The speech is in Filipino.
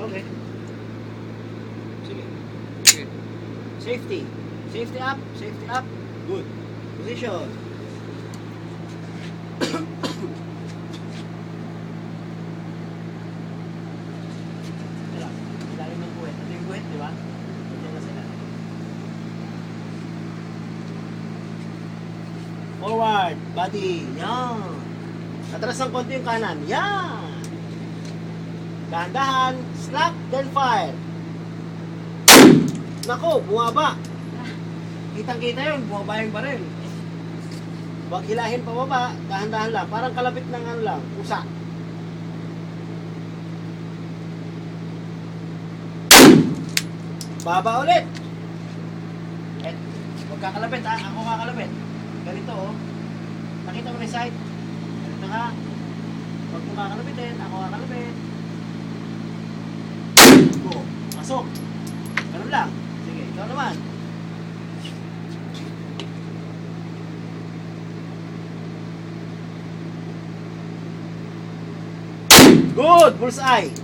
Okay. Sige. Sige. Safety. Safety up. Safety up. Good. Position. Tira. Ilalim ng buwet. Ito yung buwet, di ba? Ito na sila. Forward. Body. Yan. Atras ng konti yung kanan. Yan. Dahan-dahan. Slack. Then fire. Nako, bumaba. Kitang-kita yun, bumaba yung baril. Huwag hilahin pababa, dahan-dahan lang. Parang kalapit ng ano lang, pusa. Baba ulit. Eh, huwag kakalapit ha, ako kakalapit. Ganito oh. Nakita mo na yung side. Ganito ha. Huwag mo kakalapitin, ako kakalapit. Go, pasok. Ganun lang. Sige, ikaw naman. Good! Bullseye!